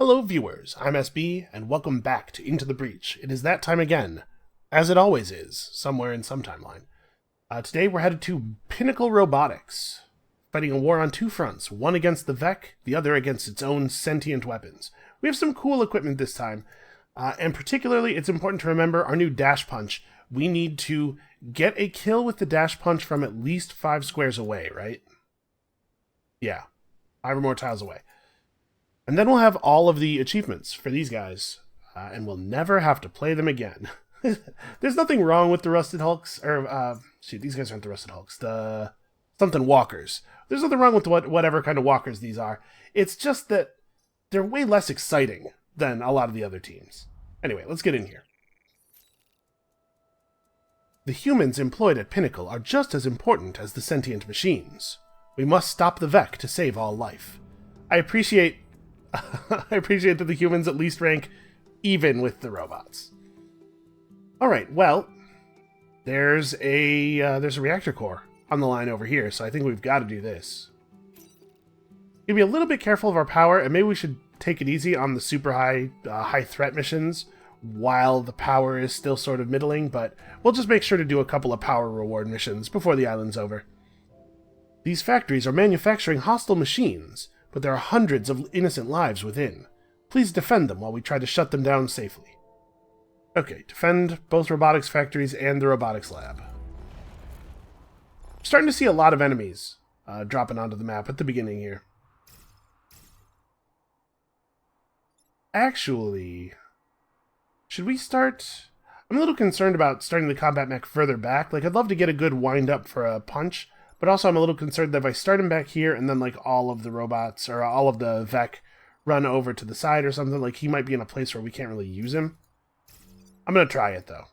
Hello viewers, I'm SB, and welcome back to Into the Breach. It is that time again, as it always is, somewhere in some timeline. Today we're headed to Pinnacle Robotics, fighting a war on two fronts, one against the Vec, the other against its own sentient weapons. We have some cool equipment this time, and particularly it's important to remember our new dash punch. We need to get a kill with the dash punch from at least 5 squares away, right? Yeah, 5 or more tiles away. And then we'll have all of the achievements for these guys, and we'll never have to play them again. There's nothing wrong with the Rusted Hulks, or, these guys aren't the Rusted Hulks, the something walkers. There's nothing wrong with whatever kind of walkers these are. It's just that they're way less exciting than a lot of the other teams. Anyway, let's get in here. The humans employed at Pinnacle are just as important as the sentient machines. We must stop the Vec to save all life. I appreciate that the humans at least rank even with the robots. Alright, well, there's a reactor core on the line over here, so I think we've got to do this. We'll be a little bit careful of our power, and maybe we should take it easy on the super high threat missions while the power is still sort of middling, but we'll just make sure to do a couple of power reward missions before the island's over. These factories are manufacturing hostile machines, but there are hundreds of innocent lives within. Please defend them while we try to shut them down safely. Okay, defend both robotics factories and the robotics lab. I'm starting to see a lot of enemies dropping onto the map at the beginning here. Actually, should we start... I'm a little concerned about starting the combat mech further back. Like, I'd love to get a good wind-up for a punch, but also I'm a little concerned that if I start him back here and then, like, all of the robots, or all of the Vec run over to the side or something, like, he might be in a place where we can't really use him. I'm going to try it, though.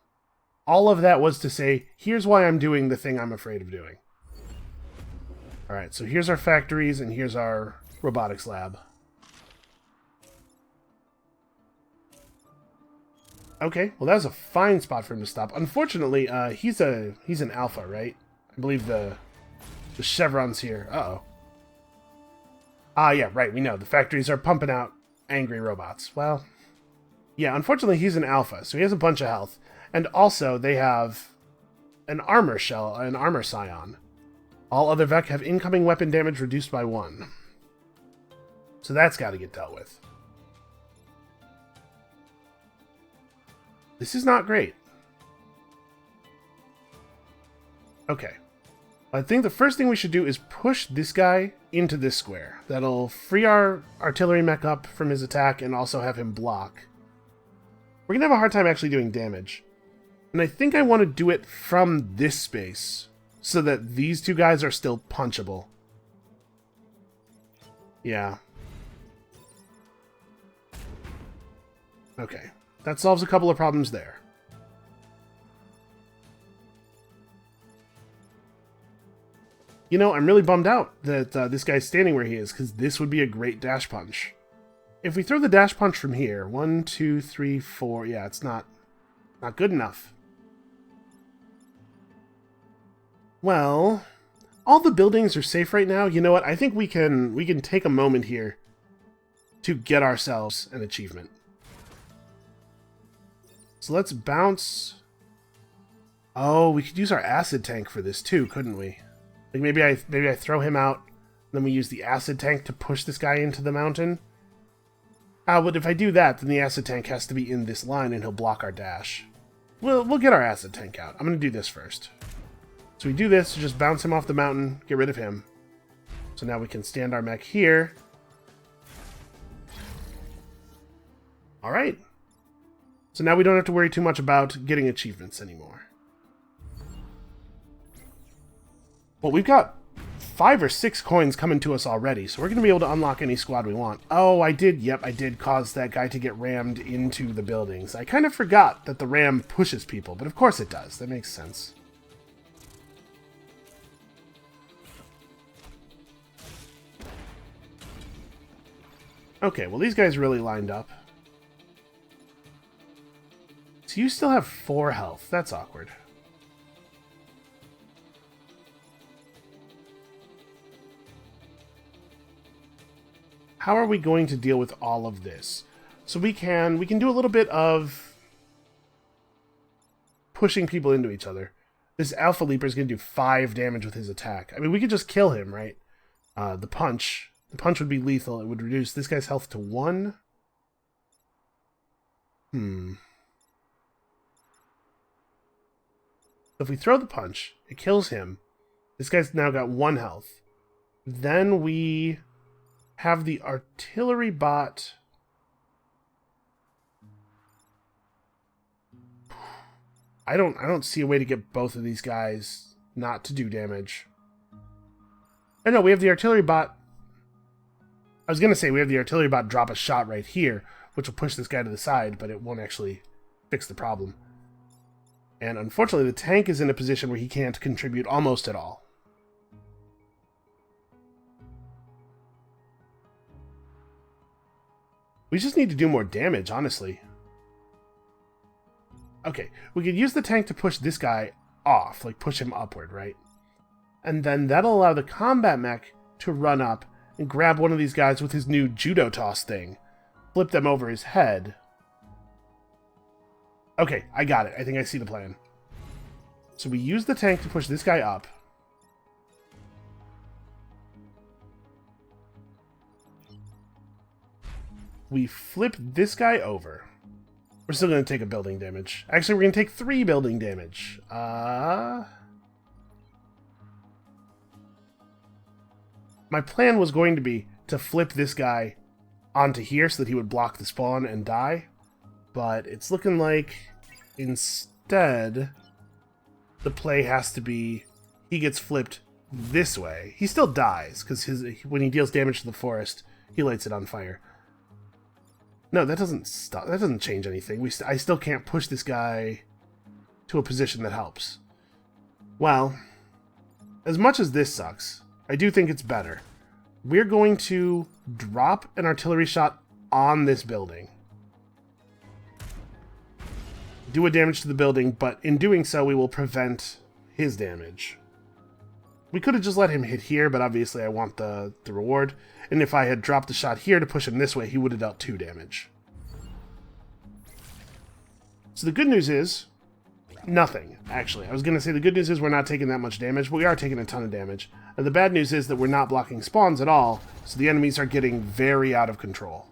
All of that was to say, here's why I'm doing the thing I'm afraid of doing. Alright, so here's our factories, and here's our robotics lab. Okay, well that was a fine spot for him to stop. Unfortunately, he's an alpha, right? I believe the chevrons here. Uh-oh. Ah, yeah, right, we know. The factories are pumping out angry robots. Well, yeah, unfortunately he's an alpha, so he has a bunch of health. And also, they have an armor shell, an armor scion. All other Vec have incoming weapon damage reduced by 1. So that's got to get dealt with. This is not great. Okay. I think the first thing we should do is push this guy into this square. That'll free our artillery mech up from his attack and also have him block. We're going to have a hard time actually doing damage. And I think I want to do it from this space so that these two guys are still punchable. Yeah. Okay. That solves a couple of problems there. You know, I'm really bummed out that this guy's standing where he is, because this would be a great dash punch. If we throw the dash punch from here, 1, 2, 3, 4, yeah, it's not good enough. Well, all the buildings are safe right now. You know what? I think we can take a moment here to get ourselves an achievement. So let's bounce. Oh, we could use our acid tank for this too, couldn't we? Like maybe I throw him out, then we use the acid tank to push this guy into the mountain. But if I do that, then the acid tank has to be in this line and he'll block our dash. We'll get our acid tank out. I'm going to do this first. So we do this to just bounce him off the mountain, get rid of him. So now we can stand our mech here. Alright. So now we don't have to worry too much about getting achievements anymore. Well, we've got 5 or 6 coins coming to us already, so we're going to be able to unlock any squad we want. Oh, I did cause that guy to get rammed into the buildings. I kind of forgot that the ram pushes people, but of course it does. That makes sense. Okay, well these guys really lined up. So you still have 4 health. That's awkward. how are we going to deal with all of this? So we can do a little bit of pushing people into each other. This Alpha Leaper is going to do 5 damage with his attack. I mean, we could just kill him, right? The punch would be lethal. It would reduce this guy's health to 1. If we throw the punch, it kills him. This guy's now got 1 health. Then we have the artillery bot. I don't see a way to get both of these guys not to do damage. Oh no, we have the artillery bot. I was gonna say we have the artillery bot drop a shot right here, which will push this guy to the side, but it won't actually fix the problem. And unfortunately, the tank is in a position where he can't contribute almost at all. We just need to do more damage, honestly. Okay, we could use the tank to push this guy off, like push him upward, right? And then that'll allow the combat mech to run up and grab one of these guys with his new judo toss thing. Flip them over his head. Okay, I got it. I think I see the plan. So we use the tank to push this guy up. We flip this guy over. We're still going to take a building damage. Actually, we're going to take 3 building damage. My plan was going to be to flip this guy onto here so that he would block the spawn and die. But it's looking like instead the play has to be he gets flipped this way. He still dies because when he deals damage to the forest, he lights it on fire. No, that doesn't stop. That doesn't change anything. I still can't push this guy to a position that helps. Well, as much as this sucks, I do think it's better. We're going to drop an artillery shot on this building. Do a damage to the building, but in doing so, we will prevent his damage. We could have just let him hit here, but obviously I want the reward. And if I had dropped the shot here to push him this way, he would have dealt 2 damage. So the good news is nothing, actually. I was going to say the good news is we're not taking that much damage, but we are taking a ton of damage. And the bad news is that we're not blocking spawns at all, so the enemies are getting very out of control.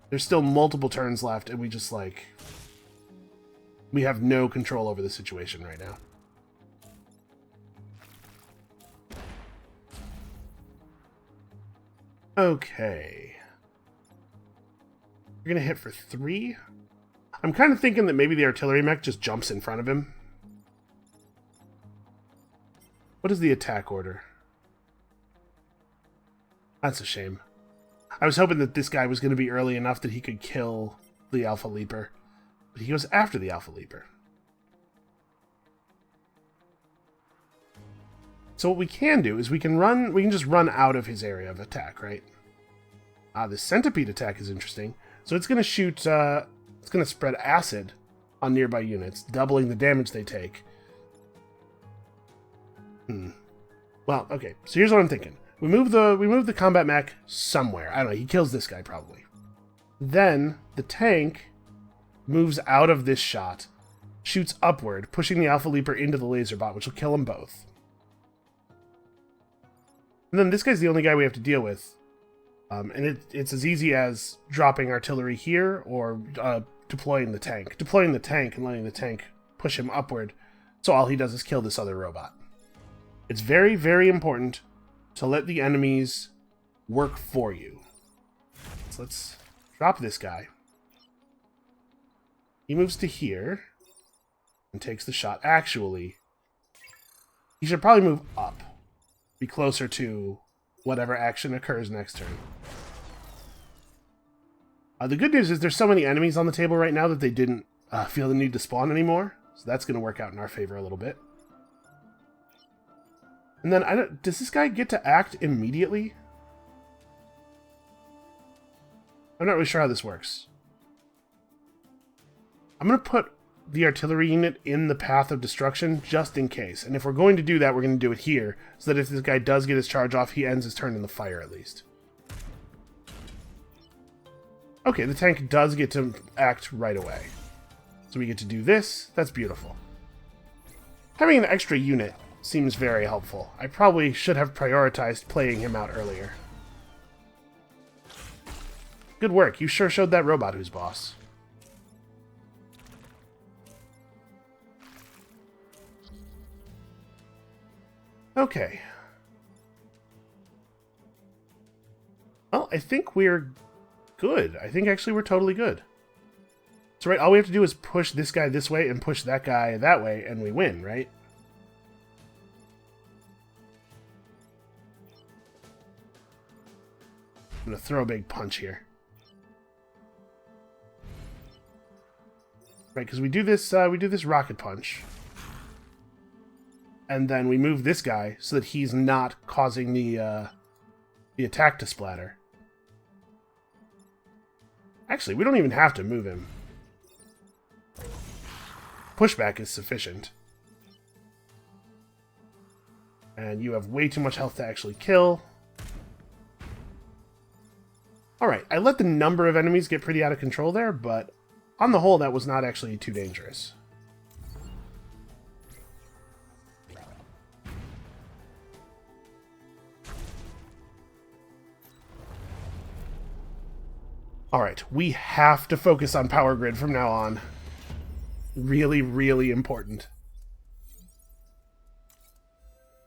There's still multiple turns left, and we have no control over the situation right now. Okay. We're going to hit for 3. I'm kind of thinking that maybe the artillery mech just jumps in front of him. What is the attack order? That's a shame. I was hoping that this guy was going to be early enough that he could kill the Alpha Leaper. But he goes after the Alpha Leaper. So what we can do is we can just run out of his area of attack, right? The Centipede Attack is interesting. So it's going to shoot, it's going to spread acid on nearby units, doubling the damage they take. Well, okay, so here's what I'm thinking. We move the combat mech somewhere. I don't know, he kills this guy probably. Then the tank moves out of this shot, shoots upward, pushing the Alpha Leaper into the laser bot, which will kill them both. And then this guy's the only guy we have to deal with. And it's as easy as dropping artillery here or deploying the tank. Deploying the tank and letting the tank push him upward, so all he does is kill this other robot. It's very, very important to let the enemies work for you. So let's drop this guy. He moves to here and takes the shot. Actually, he should probably move up. Be closer to whatever action occurs next turn. The good news is there's so many enemies on the table right now that they didn't feel the need to spawn anymore. So that's going to work out in our favor a little bit. And then, does this guy get to act immediately? I'm not really sure how this works. I'm going to put the artillery unit in the path of destruction, just in case. And if we're going to do that, we're going to do it here, so that if this guy does get his charge off, he ends his turn in the fire at least. Okay, the tank does get to act right away. So we get to do this. That's beautiful. Having an extra unit seems very helpful. I probably should have prioritized playing him out earlier. Good work. You sure showed that robot who's boss. Okay. Well, I think we're good. I think actually we're totally good. So right, all we have to do is push this guy this way and push that guy that way, and we win, right? I'm gonna throw a big punch here. Right, because we do this rocket punch. And then we move this guy so that he's not causing the attack to splatter. Actually, we don't even have to move him. Pushback is sufficient. And you have way too much health to actually kill. Alright, I let the number of enemies get pretty out of control there, but on the whole, that was not actually too dangerous. Alright, we have to focus on power grid from now on. Really, really important.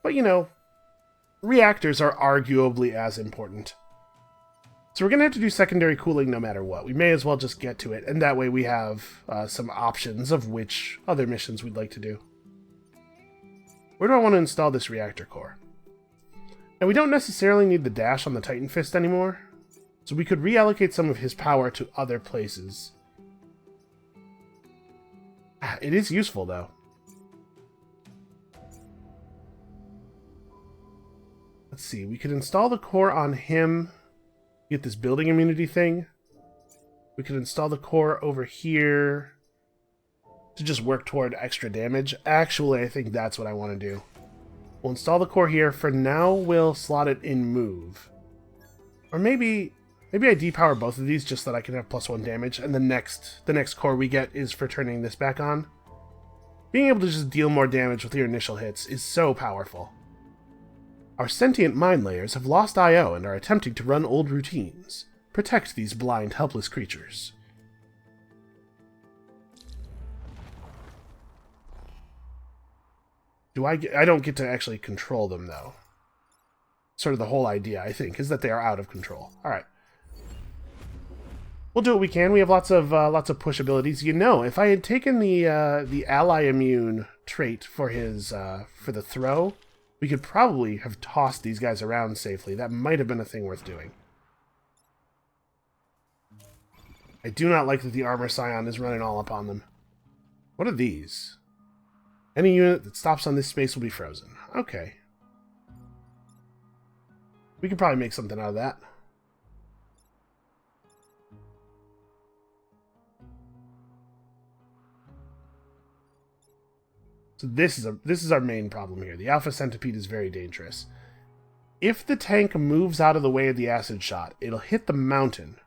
But, you know, reactors are arguably as important. So we're going to have to do secondary cooling no matter what. We may as well just get to it, and that way we have some options of which other missions we'd like to do. Where do I want to install this reactor core? Now, we don't necessarily need the dash on the Titan Fist anymore, so we could reallocate some of his power to other places. It is useful, though. Let's see, we could install the core on him, get this building immunity thing. We could install the core over here to just work toward extra damage. Actually, I think that's what I want to do. We'll install the core here. For now, we'll slot it in move. Or maybe I depower both of these just so that I can have +1 damage, and the next core we get is for turning this back on. Being able to just deal more damage with your initial hits is so powerful. Our sentient mind layers have lost I/O and are attempting to run old routines. Protect these blind, helpless creatures. I don't get to actually control them, though. Sort of the whole idea, I think, is that they are out of control. Alright. We'll do what we can. We have lots of push abilities. You know, if I had taken the ally immune trait for for the throw, we could probably have tossed these guys around safely. That might have been a thing worth doing. I do not like that the armor scion is running all upon them. What are these? Any unit that stops on this space will be frozen. Okay. We could probably make something out of that. So this is our main problem here. The Alpha Centipede is very dangerous. If the tank moves out of the way of the acid shot, it'll hit the mountain.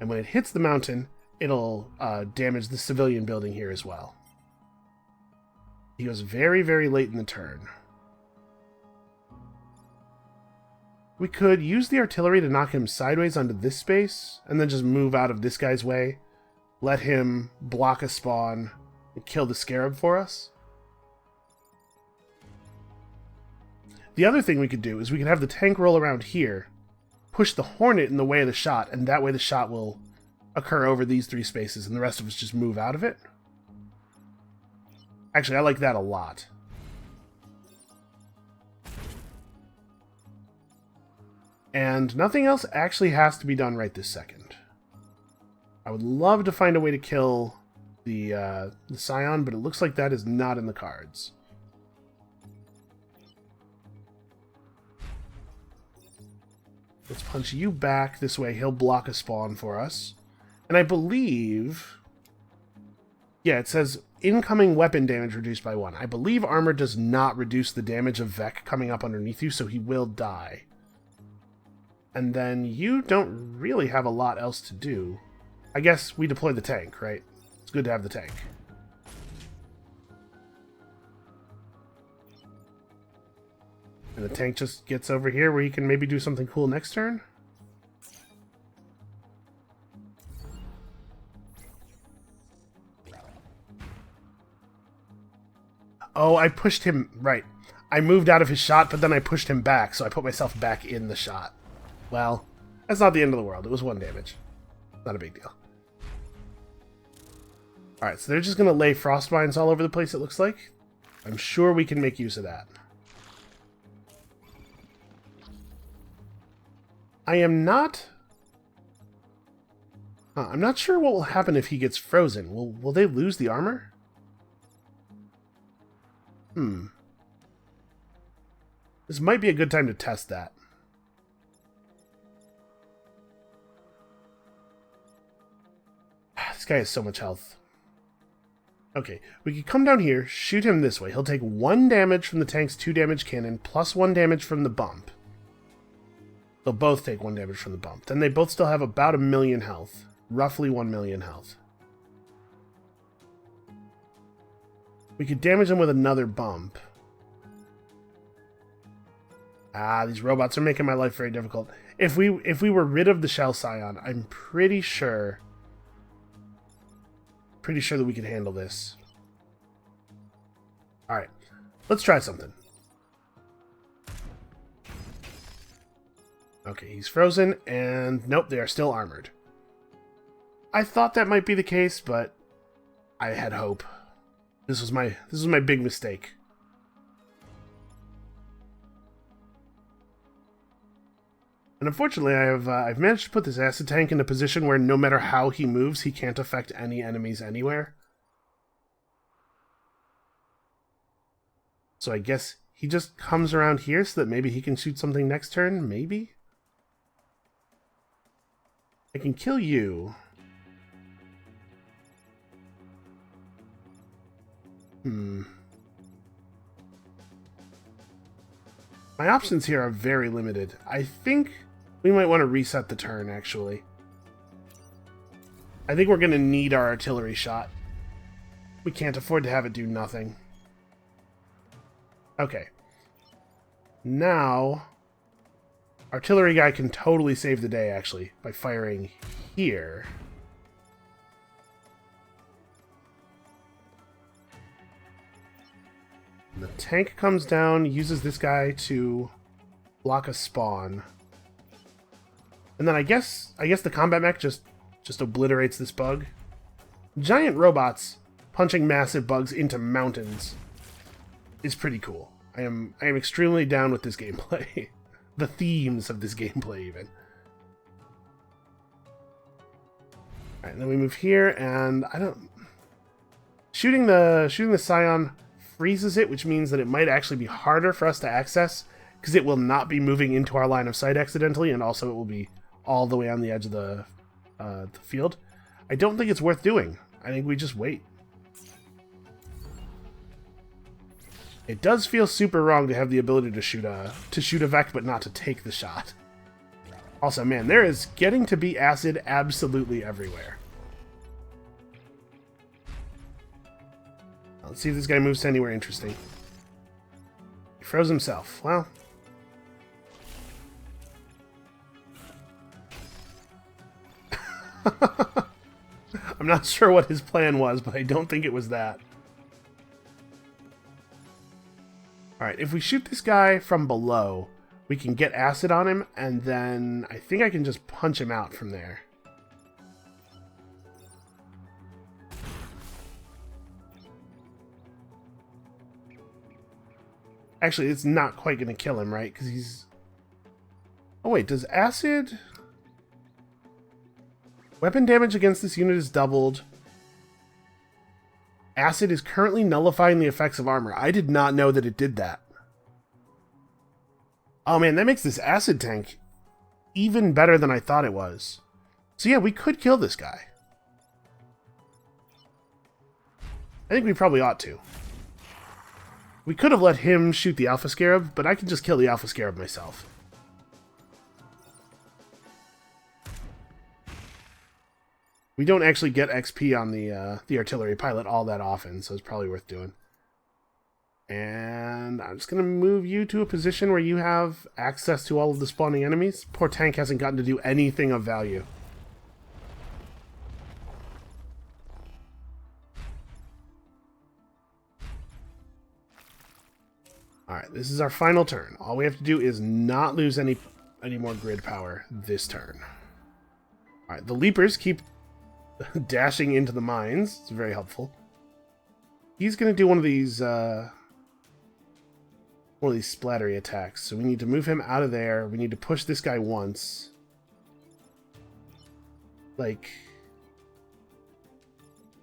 And when it hits the mountain, it'll damage the civilian building here as well. He goes very, very late in the turn. We could use the artillery to knock him sideways onto this space, and then just move out of this guy's way. Let him block a spawn and kill the scarab for us. The other thing we could do is we could have the tank roll around here, push the Hornet in the way of the shot, and that way the shot will occur over these 3 spaces, and the rest of us just move out of it. Actually, I like that a lot. And nothing else actually has to be done right this second. I would love to find a way to kill the Scion, but it looks like that is not in the cards. Let's punch you back. This way he'll block a spawn for us. And I believe... yeah, it says incoming weapon damage reduced by 1. I believe armor does not reduce the damage of Vec coming up underneath you, so he will die. And then you don't really have a lot else to do. I guess we deploy the tank, right? It's good to have the tank. And the tank just gets over here where he can maybe do something cool next turn? Oh, I pushed him... Right. I moved out of his shot, but then I pushed him back, so I put myself back in the shot. Well, that's not the end of the world. It was 1 damage. Not a big deal. Alright, so they're just going to lay frost mines all over the place, it looks like. I'm sure we can make use of that. I am not... I'm not sure what will happen if he gets frozen. Will they lose the armor? This might be a good time to test that. This guy has so much health. Okay, we can come down here, shoot him this way. He'll take 1 damage from the tank's 2 damage cannon, plus 1 damage from the bump. They'll both take 1 damage from the bump. Then they both still have about 1 million health. Roughly 1 million health. We could damage them with another bump. Ah, these robots are making my life very difficult. If we were rid of the Shell Scion, I'm pretty sure that we could handle this. Alright, let's try something. Okay, he's frozen, and nope, they are still armored. I thought that might be the case, but I had hope. This was my big mistake. And unfortunately, I've managed to put this acid tank in a position where no matter how he moves, he can't affect any enemies anywhere. So I guess he just comes around here so that maybe he can shoot something next turn, maybe? I can kill you. My options here are very limited. I think we might want to reset the turn, actually. I think we're going to need our artillery shot. We can't afford to have it do nothing. Okay. Now, artillery guy can totally save the day, actually, by firing here. The tank comes down, uses this guy to block a spawn. And then I guess the combat mech just obliterates this bug. Giant robots punching massive bugs into mountains is pretty cool. I am extremely down with this gameplay. The themes of this gameplay, even. Alright, then we move here, and I don't... Shooting the Scion freezes it, which means that it might actually be harder for us to access, because it will not be moving into our line of sight accidentally, and also it will be all the way on the edge of the field. I don't think it's worth doing. I think we just wait. It does feel super wrong to have the ability to shoot a Vec, but not to take the shot. Also, man, there is getting to be acid absolutely everywhere. Let's see if this guy moves to anywhere interesting. He froze himself. Well. I'm not sure what his plan was, but I don't think it was that. Alright, if we shoot this guy from below, we can get acid on him, and then I think I can just punch him out from there. Actually, it's not quite going to kill him, right? Because he's... Oh wait, does acid... Weapon damage against this unit is doubled. Acid is currently nullifying the effects of armor. I did not know that it did that. Oh man, that makes this acid tank even better than I thought it was. So yeah, we could kill this guy. I think we probably ought to. We could have let him shoot the Alpha Scarab, but I can just kill the Alpha Scarab myself. We don't actually get XP on the artillery pilot all that often, so it's probably worth doing. And I'm just going to move you to a position where you have access to all of the spawning enemies. Poor tank hasn't gotten to do anything of value. Alright, this is our final turn. All we have to do is not lose any more grid power this turn. Alright, the Leapers keep dashing into the mines. It's very helpful. He's going to do one of these splattery attacks. So we need to move him out of there. We need to push this guy once. Like,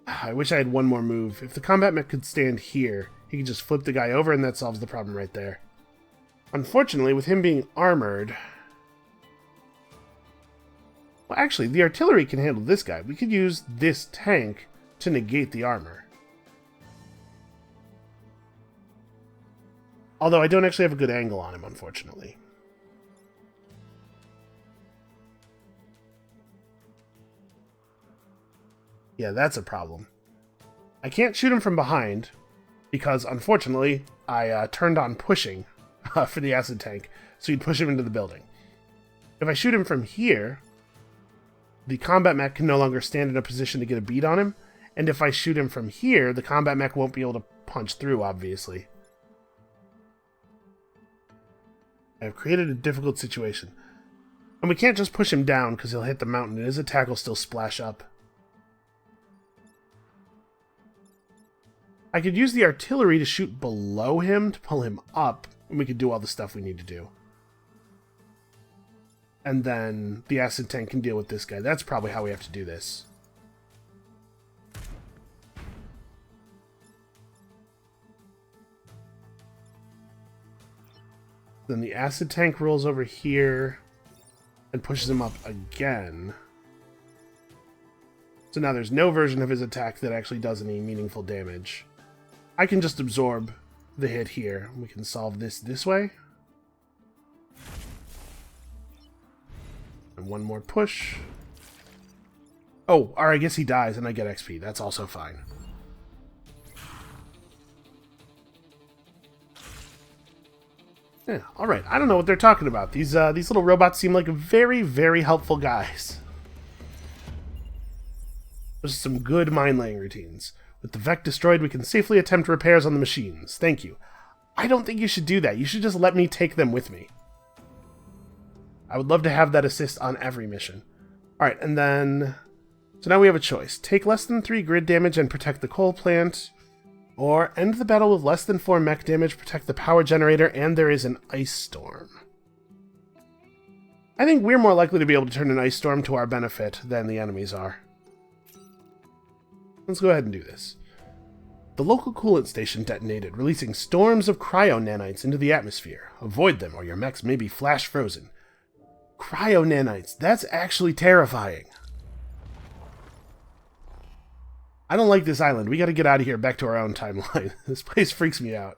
I wish I had one more move. If the combat mech could stand here, he could just flip the guy over and that solves the problem right there. Unfortunately, with him being armored... Well, actually, the artillery can handle this guy. We could use this tank to negate the armor. Although I don't actually have a good angle on him, unfortunately. Yeah, that's a problem. I can't shoot him from behind, because, unfortunately, I turned on pushing for the acid tank, so he'd push him into the building. If I shoot him from here, the combat mech can no longer stand in a position to get a beat on him, and if I shoot him from here, the combat mech won't be able to punch through, obviously. I've created a difficult situation. And we can't just push him down because he'll hit the mountain, and his attack will still splash up. I could use the artillery to shoot below him to pull him up, and we could do all the stuff we need to do. And then the acid tank can deal with this guy. That's probably how we have to do this. Then the acid tank rolls over here and pushes him up again. So now there's no version of his attack that actually does any meaningful damage. I can just absorb the hit here. We can solve this way. And one more push. Oh, or I guess he dies and I get XP. That's also fine. Yeah, alright. I don't know what they're talking about. These little robots seem like very, very helpful guys. There's some good mine-laying routines. With the Vec destroyed, we can safely attempt repairs on the machines. Thank you. I don't think you should do that. You should just let me take them with me. I would love to have that assist on every mission. Alright, and then... So now we have a choice. Take less than 3 grid damage and protect the coal plant. Or end the battle with less than 4 mech damage, protect the power generator, and there is an ice storm. I think we're more likely to be able to turn an ice storm to our benefit than the enemies are. Let's go ahead and do this. The local coolant station detonated, releasing storms of cryo-nanites into the atmosphere. Avoid them, or your mechs may be flash frozen. Cryo-nanites, that's actually terrifying. I don't like this island. We gotta get out of here back to our own timeline. This place freaks me out.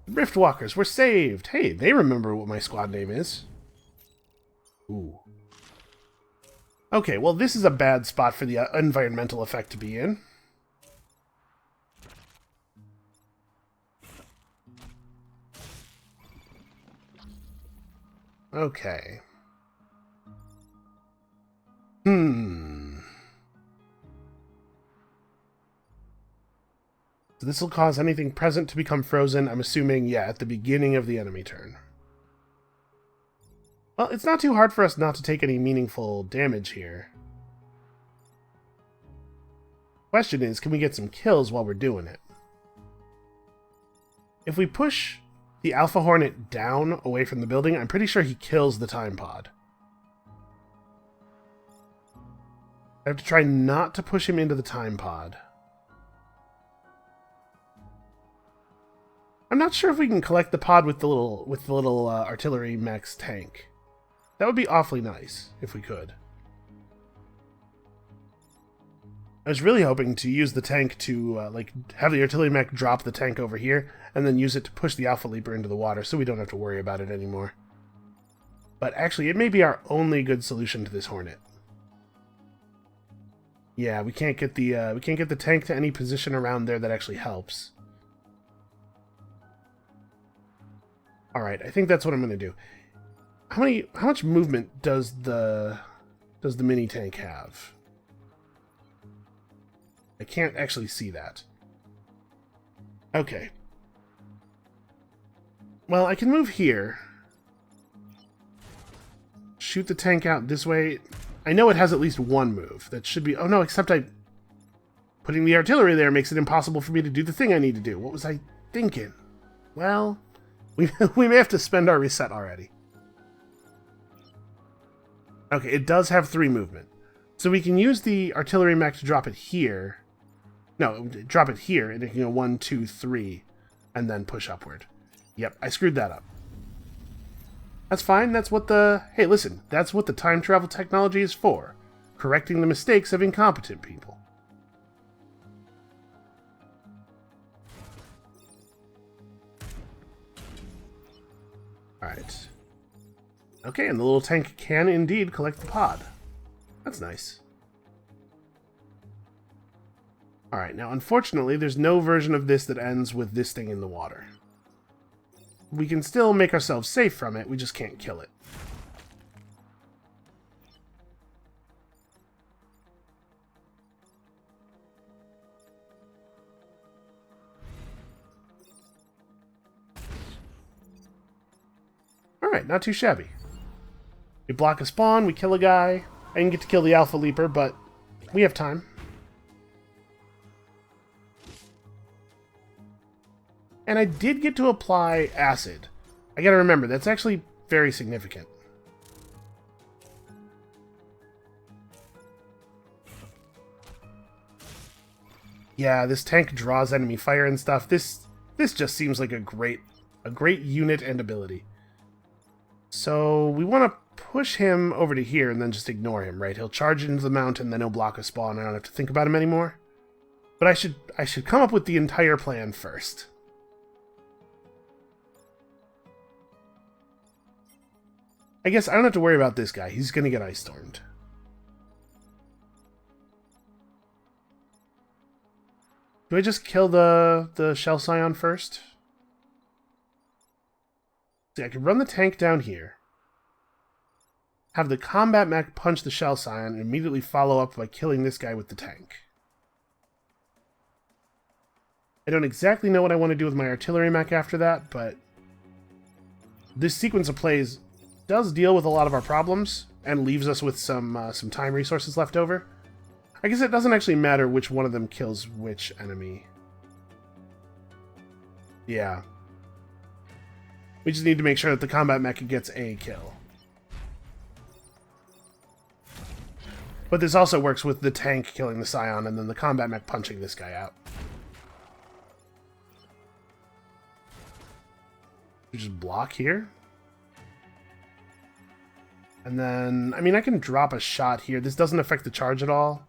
Riftwalkers, we're saved! Hey, they remember what my squad name is. Ooh. Okay, well this is a bad spot for the environmental effect to be in. Okay. So this will cause anything present to become frozen, I'm assuming, yeah, at the beginning of the enemy turn. Well, it's not too hard for us not to take any meaningful damage here. Question is, can we get some kills while we're doing it? If we push the Alpha Hornet down away from the building, I'm pretty sure he kills the time pod. I have to try not to push him into the time pod. I'm not sure if we can collect the pod with the little artillery mech's tank. That would be awfully nice if we could. I was really hoping to use the tank to, like, have the artillery mech drop the tank over here, and then use it to push the Alpha Leaper into the water, so we don't have to worry about it anymore. But actually, it may be our only good solution to this Hornet. Yeah, we can't get the tank to any position around there that actually helps. All right, I think that's what I'm going to do. How much movement does the mini tank have? I can't actually see that. Okay. Well, I can move here. Shoot the tank out this way. I know it has at least one move. That should be... Oh no, except putting the artillery there makes it impossible for me to do the thing I need to do. What was I thinking? Well, we may have to spend our reset already. Okay, it does have 3 movement. So we can use the artillery mech to drop it here. No, drop it here, and it can go 1, 2, 3, and then push upward. Yep, I screwed that up. That's fine, that's what the... Hey, listen, that's what the time travel technology is for. Correcting the mistakes of incompetent people. Alright. Okay, and the little tank can indeed collect the pod. That's nice. Alright, now unfortunately there's no version of this that ends with this thing in the water. We can still make ourselves safe from it, we just can't kill it. Alright, not too shabby. We block a spawn, we kill a guy. I didn't get to kill the Alpha Leaper, but we have time. And I did get to apply acid. I gotta remember, that's actually very significant. Yeah, this tank draws enemy fire and stuff. This just seems like a great unit and ability. So we want to push him over to here and then just ignore him, right? He'll charge into the mountain, then he'll block a spawn. I don't have to think about him anymore. But I should come up with the entire plan first. I guess I don't have to worry about this guy. He's going to get ice stormed. Do I just kill the Shell Scion first? See, I could run the tank down here. Have the combat mech punch the Shell Scion and immediately follow up by killing this guy with the tank. I don't exactly know what I want to do with my artillery mech after that, but this sequence of plays does deal with a lot of our problems and leaves us with some time resources left over. I guess it doesn't actually matter which one of them kills which enemy. Yeah. We just need to make sure that the combat mech gets a kill. But this also works with the tank killing the Scion and then the combat mech punching this guy out. We just block here. And then, I mean, I can drop a shot here. This doesn't affect the charge at all.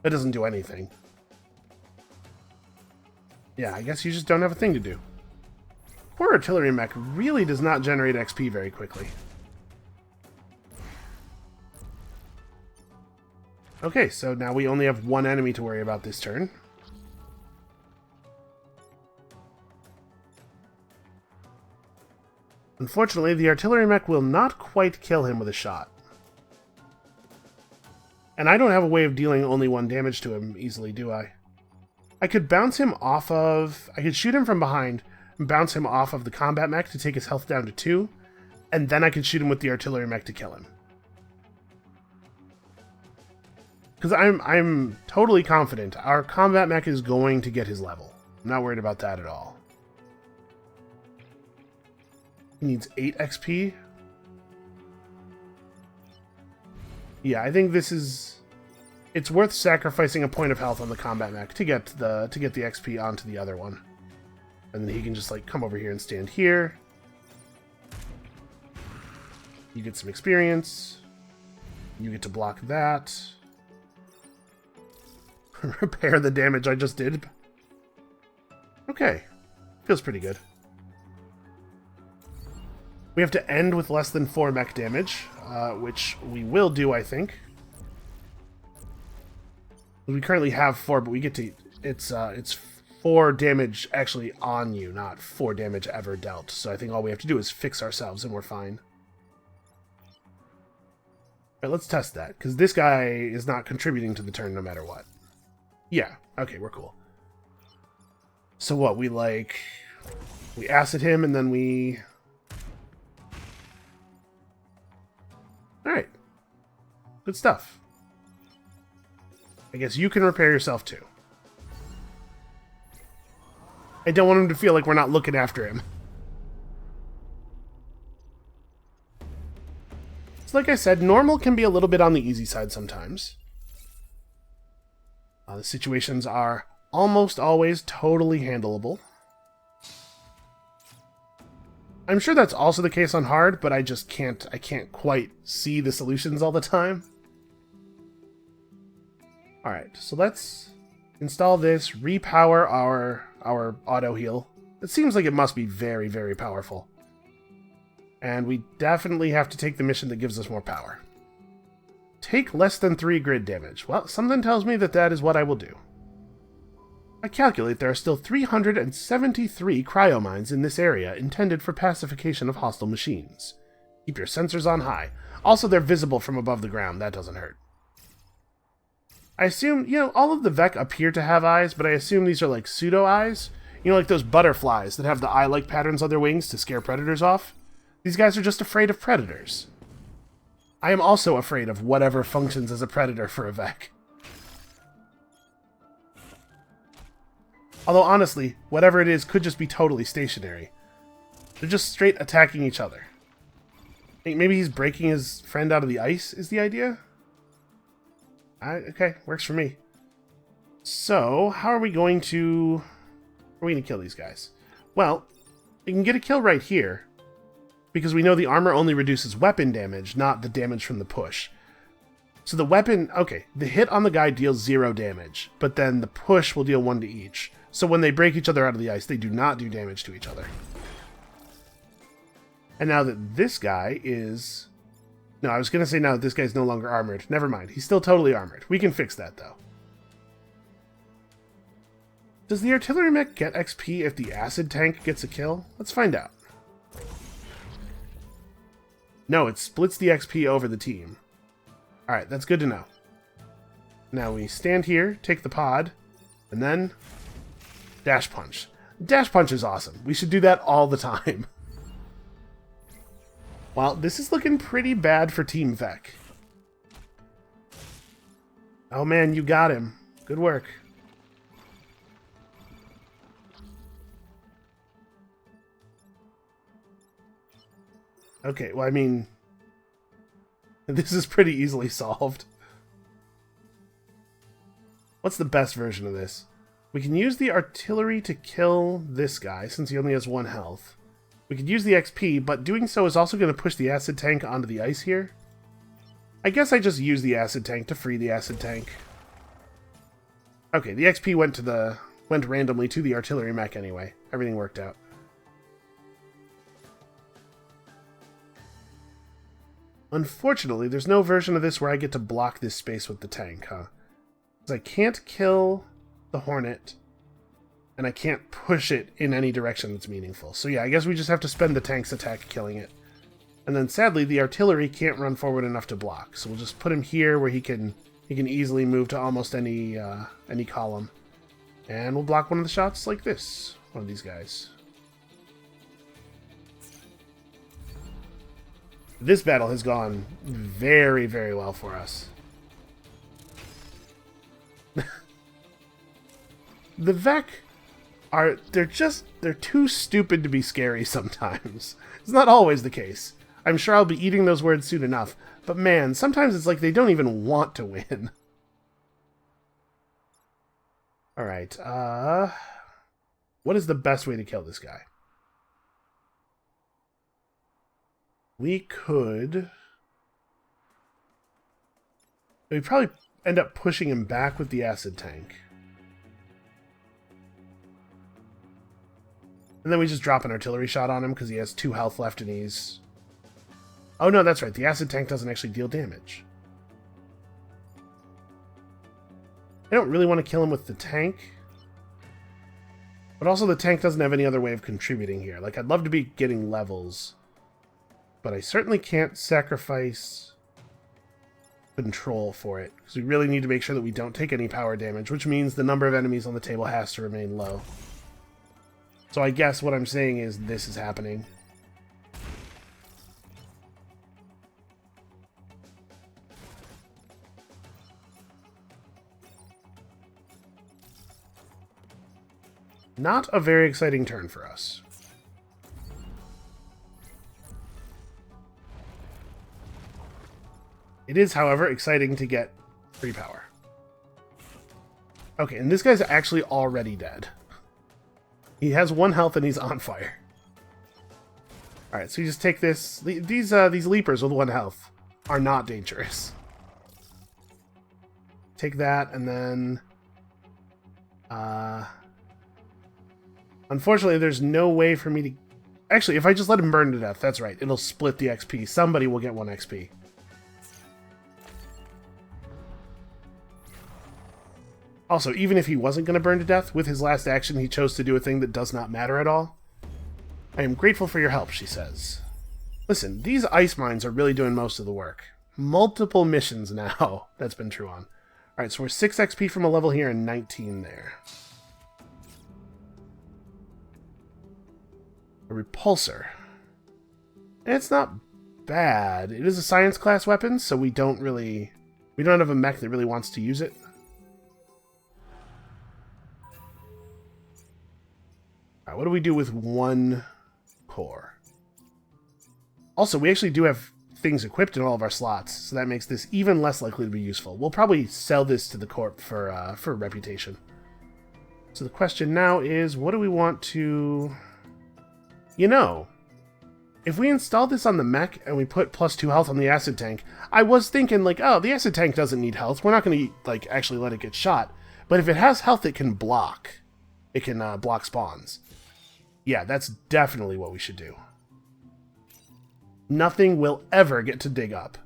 It doesn't do anything. Yeah, I guess you just don't have a thing to do. Poor artillery mech really does not generate XP very quickly. Okay, so now we only have one enemy to worry about this turn. Unfortunately, the artillery mech will not quite kill him with a shot. And I don't have a way of dealing only 1 damage to him easily, do I? I could bounce him off of... I could shoot him from behind and bounce him off of the combat mech to take his health down to 2, and then I could shoot him with the artillery mech to kill him. Because I'm totally confident our combat mech is going to get his level. I'm not worried about that at all. He needs 8 XP. Yeah, I think this is... It's worth sacrificing a point of health on the combat mech to get the XP onto the other one. And then he can just like come over here and stand here. You get some experience. You get to block that. repair the damage I just did. Okay. Feels pretty good. We have to end with less than 4 mech damage, which we will do, I think. We currently have 4, but we get to... It's 4 damage actually on you, not 4 damage ever dealt. So I think all we have to do is fix ourselves and we're fine. Alright, let's test that, because this guy is not contributing to the turn no matter what. Yeah, okay, we're cool. So what, we acid him and then we... Alright. Good stuff. I guess you can repair yourself too. I don't want him to feel like we're not looking after him. So like I said, normal can be a little bit on the easy side sometimes. The situations are almost always totally handleable. I'm sure that's also the case on hard, but I can't quite see the solutions all the time. Alright, so let's install this, repower our auto heal. It seems like it must be very, very powerful. And we definitely have to take the mission that gives us more power. Take less than 3 grid damage. Well, something tells me that that is what I will do. I calculate there are still 373 cryomines in this area intended for pacification of hostile machines. Keep your sensors on high. Also, they're visible from above the ground. That doesn't hurt. I assume, all of the Vek appear to have eyes, but I assume these are like pseudo-eyes. Like those butterflies that have the eye-like patterns on their wings to scare predators off. These guys are just afraid of predators. I am also afraid of whatever functions as a predator for a Vek. Although, honestly, whatever it is could just be totally stationary. They're just straight attacking each other. I think maybe he's breaking his friend out of the ice, is the idea? Okay, works for me. So, how are we going to... kill these guys? Well, we can get a kill right here, because we know the armor only reduces weapon damage, not the damage from the push. So the weapon... Okay, the hit on the guy deals 0 damage, but then the push will deal 1 to each. So when they break each other out of the ice, they do not do damage to each other. And now that this guy is... No, I was going to say now that this guy's no longer armored. Never mind. He's still totally armored. We can fix that, though. Does the artillery mech get XP if the acid tank gets a kill? Let's find out. No, it splits the XP over the team. Alright, that's good to know. Now we stand here, take the pod, and then... Dash punch. Dash punch is awesome. We should do that all the time. Well, this is looking pretty bad for Team Vek. Oh man, you got him. Good work. Okay, well, I mean... This is pretty easily solved. What's the best version of this? We can use the artillery to kill this guy, since he only has 1 health. We could use the XP, but doing so is also going to push the acid tank onto the ice here. I guess I just use the acid tank to free the acid tank. Okay, the XP went randomly to the artillery mech anyway. Everything worked out. Unfortunately, there's no version of this where I get to block this space with the tank, huh? Because I can't kill the Hornet, and I can't push it in any direction that's meaningful. So yeah, I guess we just have to spend the tank's attack killing it. And then sadly, the artillery can't run forward enough to block, so we'll just put him here where he can easily move to almost any column. And we'll block one of the shots like this. One of these guys. This battle has gone very, very well for us. The Vek they're too stupid to be scary sometimes. It's not always the case. I'm sure I'll be eating those words soon enough, but man, sometimes it's like they don't even want to win. Alright, what is the best way to kill this guy? We could... end up pushing him back with the acid tank. And then we just drop an artillery shot on him because he has 2 health left and he's... Oh no, that's right. The acid tank doesn't actually deal damage. I don't really want to kill him with the tank. But also the tank doesn't have any other way of contributing here. Like, I'd love to be getting levels. But I certainly can't sacrifice control for it. Because we really need to make sure that we don't take any power damage, which means the number of enemies on the table has to remain low. So I guess what I'm saying is this is happening. Not a very exciting turn for us. It is, however, exciting to get free power. Okay, and this guy's actually already dead. He has 1 health and he's on fire. Alright, so you just take this. These leapers with 1 health are not dangerous. Take that and then... Unfortunately, there's no way for me to... Actually, if I just let him burn to death, that's right. It'll split the XP. Somebody will get 1 XP. Also, even if he wasn't going to burn to death, with his last action he chose to do a thing that does not matter at all. I am grateful for your help, she says. Listen, these ice mines are really doing most of the work. Multiple missions now that's been true on. Alright, so we're 6 XP from a level here and 19 there. A repulsor. It's not bad. It is a science class weapon, so we don't have a mech that really wants to use it. Alright, what do we do with 1 core? Also, we actually do have things equipped in all of our slots, so that makes this even less likely to be useful. We'll probably sell this to the Corp for reputation. So the question now is, what do we want to... You know, if we install this on the mech and we put +2 health on the acid tank, I was thinking, like, oh, the acid tank doesn't need health. We're not going to, like, actually let it get shot. But if it has health, it can block. It can block spawns. Yeah, that's definitely what we should do. Nothing will ever get to dig up.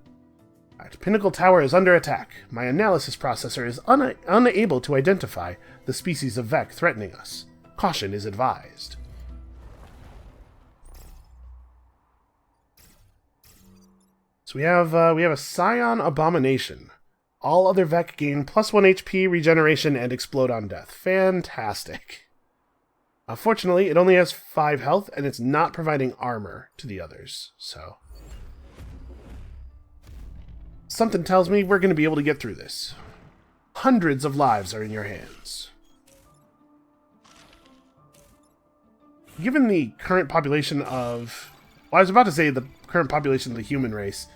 Alright, Pinnacle Tower is under attack. My analysis processor is unable to identify the species of Vec threatening us. Caution is advised. So we have a Scion Abomination. All other Vec gain +1 HP, regeneration, and explode on death. Fantastic. Fortunately, it only has 5 health, and it's not providing armor to the others, so... Something tells me we're going to be able to get through this. Hundreds of lives are in your hands. Given the current population of... Well, I was about to say the current population of the human race,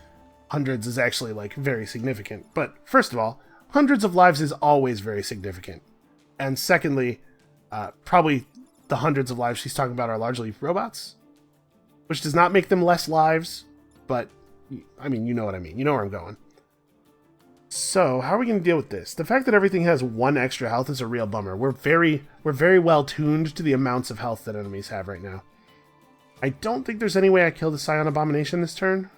hundreds is actually, like, very significant. But, first of all, hundreds of lives is always very significant. And secondly, probably... the hundreds of lives she's talking about are largely robots, which does not make them less lives, but, I mean, you know what I mean. You know where I'm going. So, how are we going to deal with this? The fact that everything has 1 extra health is a real bummer. We're very well tuned to the amounts of health that enemies have right now. I don't think there's any way I kill the Scion Abomination this turn.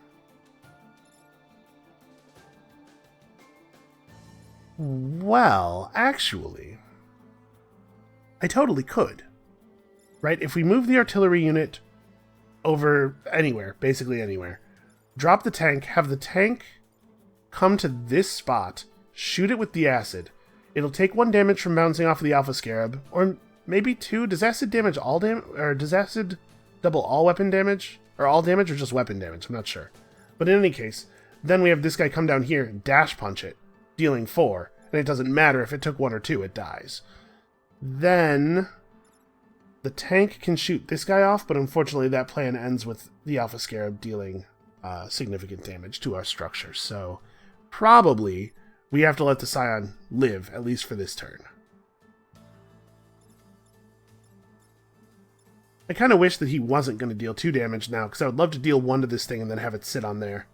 Well, actually, I totally could. Right, if we move the artillery unit over anywhere, basically anywhere, drop the tank, have the tank come to this spot, shoot it with the acid, it'll take 1 damage from bouncing off of the Alpha Scarab, or maybe 2. Does acid damage all damage, or does acid double all weapon damage? Or all damage, or just weapon damage? I'm not sure. But in any case, then we have this guy come down here and dash punch it, dealing 4, and it doesn't matter if it took 1 or 2, it dies. Then... the tank can shoot this guy off, but unfortunately that plan ends with the Alpha Scarab dealing significant damage to our structure. So probably we have to let the Scion live, at least for this turn. I kind of wish that he wasn't going to deal 2 damage now, because I would love to deal 1 to this thing and then have it sit on there.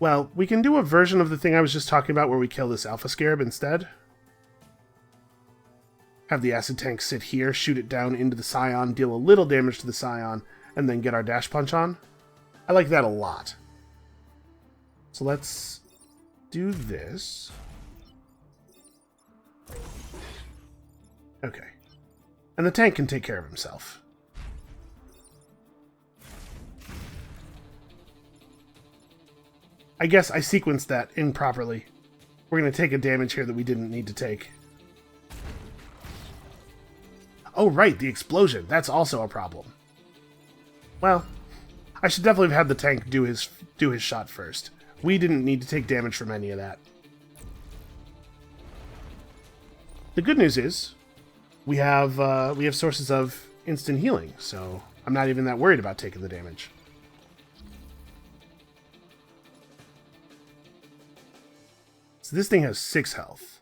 Well, we can do a version of the thing I was just talking about where we kill this Alpha Scarab instead. Have the acid tank sit here, shoot it down into the Scion, deal a little damage to the Scion, and then get our dash punch on. I like that a lot. So let's do this. Okay. And the tank can take care of himself. I guess I sequenced that improperly. We're going to take a damage here that we didn't need to take. Oh, right, the explosion. That's also a problem. Well, I should definitely have had the tank do his shot first. We didn't need to take damage from any of that. The good news is we have sources of instant healing, so I'm not even that worried about taking the damage. So this thing has 6 health.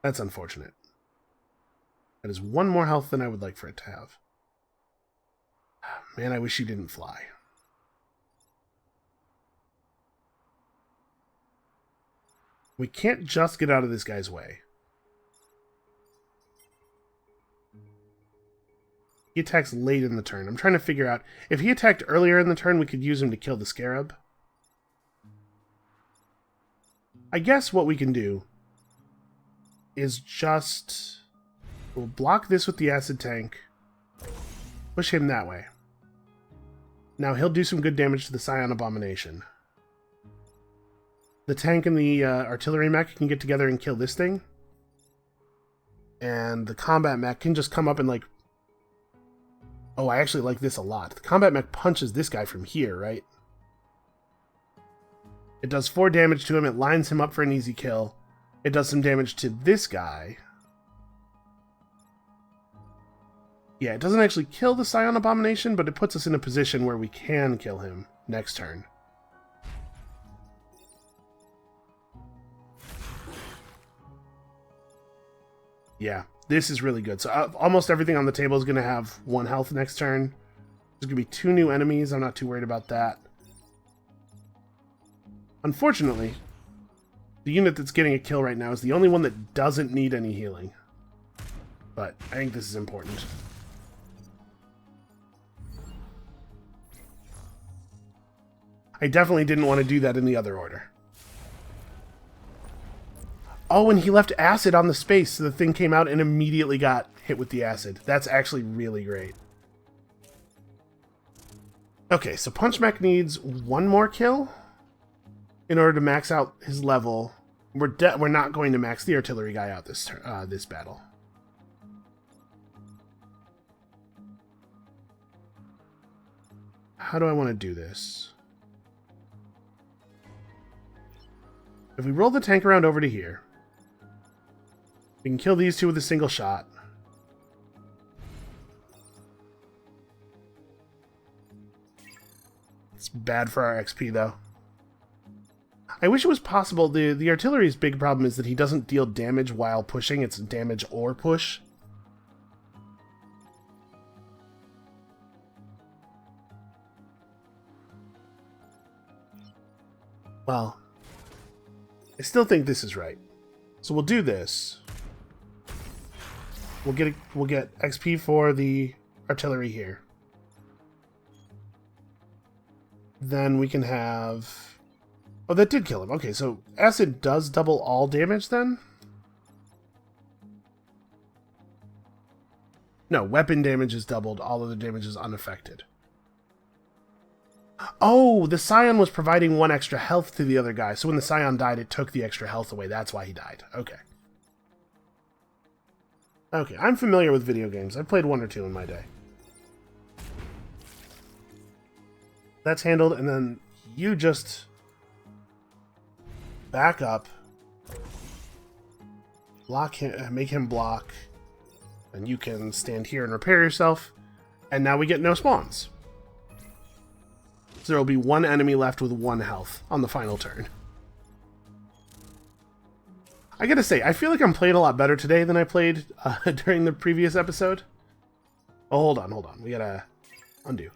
That's unfortunate. That is 1 more health than I would like for it to have. Man, I wish you didn't fly. We can't just get out of this guy's way. He attacks late in the turn. I'm trying to figure out... If he attacked earlier in the turn, we could use him to kill the Scarab. I guess what we can do is just... We'll block this with the acid tank. Push him that way. Now he'll do some good damage to the Scion Abomination. The tank and the artillery mech can get together and kill this thing. And the combat mech can just come up and like... Oh, I actually like this a lot. The combat mech punches this guy from here, right? It does 4 damage to him. It lines him up for an easy kill. It does some damage to this guy. Yeah, it doesn't actually kill the Scion Abomination, but it puts us in a position where we can kill him next turn. Yeah, this is really good. So almost everything on the table is going to have 1 health next turn. There's going to be 2 new enemies. I'm not too worried about that. Unfortunately, the unit that's getting a kill right now is the only one that doesn't need any healing. But I think this is important. I definitely didn't want to do that in the other order. Oh, and he left acid on the space, so the thing came out and immediately got hit with the acid. That's actually really great. Okay, so Punch Mech needs 1 more kill in order to max out his level. We're not going to max the artillery guy out this battle. How do I want to do this? If we roll the tank around over to here, we can kill these 2 with a single shot. It's bad for our XP, though. I wish it was possible. The artillery's big problem is that he doesn't deal damage while pushing. It's damage or push. Well, I still think this is right. So we'll do this. We'll get XP for the artillery here. Then we can have... Oh, that did kill him. Okay, so acid does double all damage then? No, weapon damage is doubled. All other damage is unaffected. Oh, the Scion was providing 1 extra health to the other guy. So when the Scion died, it took the extra health away. That's why he died. Okay. Okay, I'm familiar with video games. I've played 1 or 2 in my day. That's handled, and then you just back up, block him, make him block, and you can stand here and repair yourself, and now we get no spawns. So there will be 1 enemy left with 1 health on the final turn. I gotta say, I feel like I'm playing a lot better today than I played during the previous episode. Oh, hold on. We gotta undo.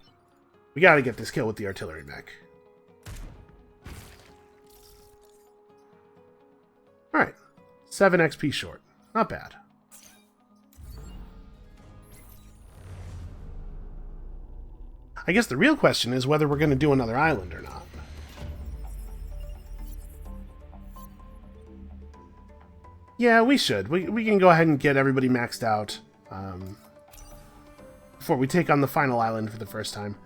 We gotta get this kill with the artillery mech. Alright. 7 XP short. Not bad. I guess the real question is whether we're going to do another island or not. Yeah, we should. We can go ahead and get everybody maxed out before we take on the final island for the first time.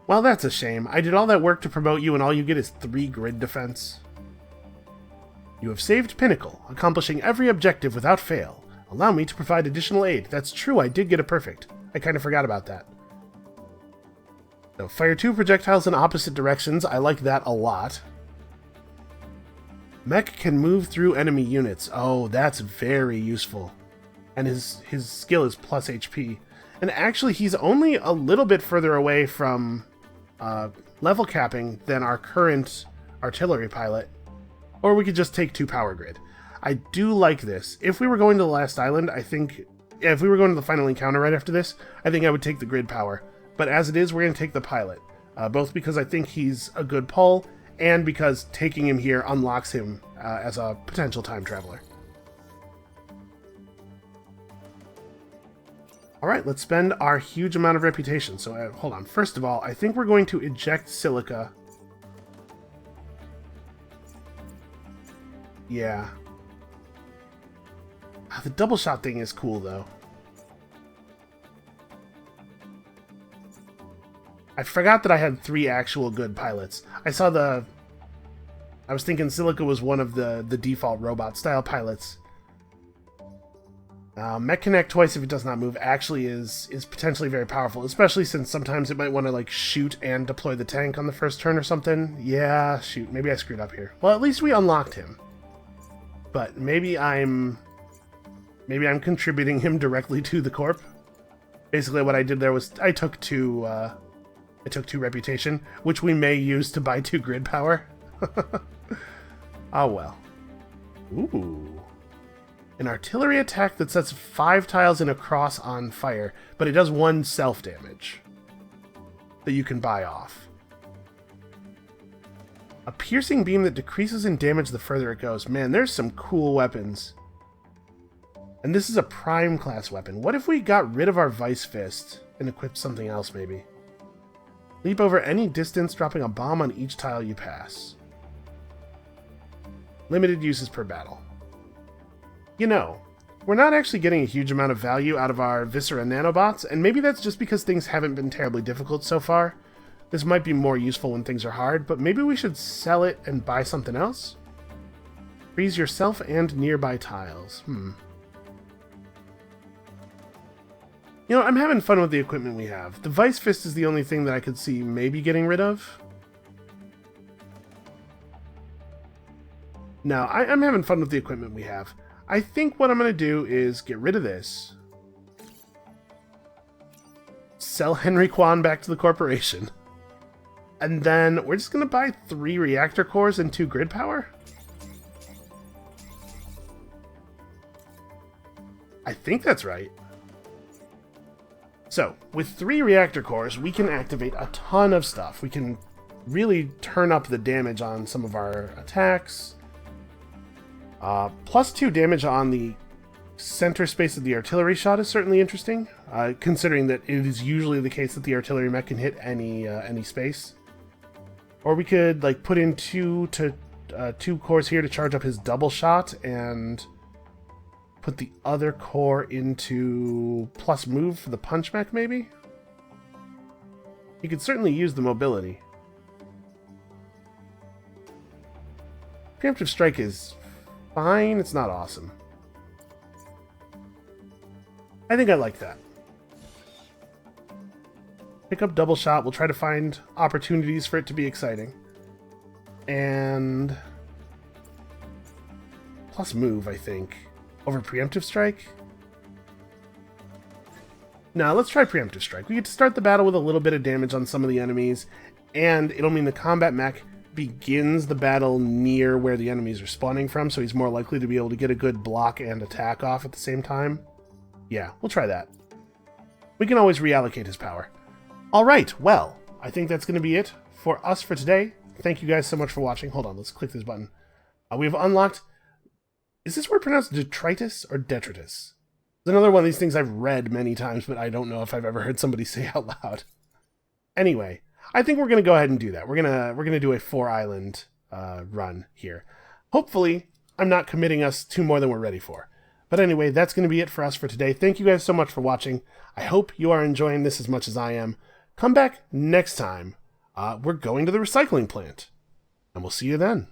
Well, that's a shame. I did all that work to promote you and all you get is 3 grid defense. You have saved Pinnacle, accomplishing every objective without fail. Allow me to provide additional aid. That's true, I did get a perfect. I kind of forgot about that. So, fire 2 projectiles in opposite directions. I like that a lot. Mech can move through enemy units. Oh, that's very useful. And his skill is plus HP. And actually, he's only a little bit further away from level capping than our current artillery pilot. Or we could just take 2 power grid. I do like this. If we were going to the last island, I think... Yeah, if we were going to the final encounter right after this, I think I would take the grid power. But as it is, we're going to take the pilot. Both because I think he's a good pull, and because taking him here unlocks him as a potential time traveler. Alright, let's spend our huge amount of reputation. So, hold on. First of all, I think we're going to eject Silica. Yeah. The double shot thing is cool, though. I forgot that I had 3 actual good pilots. I was thinking Silica was one of the default robot-style pilots. Mech Connect twice if it does not move actually is potentially very powerful, especially since sometimes it might want to, like, shoot and deploy the tank on the first turn or something. Yeah, shoot, maybe I screwed up here. Well, at least we unlocked him. But maybe I'm contributing him directly to the corp. Basically what I did there was I took 2 reputation, which we may use to buy 2 grid power. Oh well. Ooh. An artillery attack that sets 5 tiles in a cross on fire, but it does 1 self-damage that you can buy off. A piercing beam that decreases in damage the further it goes. Man, there's some cool weapons. And this is a prime class weapon. What if we got rid of our Vice Fist and equipped something else, maybe? Leap over any distance, dropping a bomb on each tile you pass. Limited uses per battle. You know, we're not actually getting a huge amount of value out of our Viscera nanobots, and maybe that's just because things haven't been terribly difficult so far. This might be more useful when things are hard, but maybe we should sell it and buy something else? Freeze yourself and nearby tiles. You know, I'm having fun with the equipment we have. The Vice Fist is the only thing that I could see maybe getting rid of. No, I'm having fun with the equipment we have. I think what I'm going to do is get rid of this. Sell Henry Kwan back to the corporation. And then we're just going to buy 3 reactor cores and 2 grid power? I think that's right. So, with 3 reactor cores, we can activate a ton of stuff. We can really turn up the damage on some of our attacks. Plus 2 damage on the center space of the artillery shot is certainly interesting, considering that it is usually the case that the artillery mech can hit any space. Or we could like put in 2 cores here to charge up his double shot and put the other core into plus move for the punch mech, maybe? You could certainly use the mobility. Preemptive Strike is fine, it's not awesome. I think I like that. Pick up double shot, we'll try to find opportunities for it to be exciting. And plus move, I think. Over Preemptive Strike? No, let's try Preemptive Strike. We get to start the battle with a little bit of damage on some of the enemies, and it'll mean the combat mech begins the battle near where the enemies are spawning from, so he's more likely to be able to get a good block and attack off at the same time. Yeah, we'll try that. We can always reallocate his power. Alright, well, I think that's going to be it for us for today. Thank you guys so much for watching. Hold on, let's click this button. We have unlocked Is this word pronounced detritus or detritus? It's another one of these things I've read many times, but I don't know if I've ever heard somebody say out loud. Anyway, I think we're going to go ahead and do that. We're gonna do a 4-island run here. Hopefully, I'm not committing us to more than we're ready for. But anyway, that's going to be it for us for today. Thank you guys so much for watching. I hope you are enjoying this as much as I am. Come back next time. We're going to the recycling plant. And we'll see you then.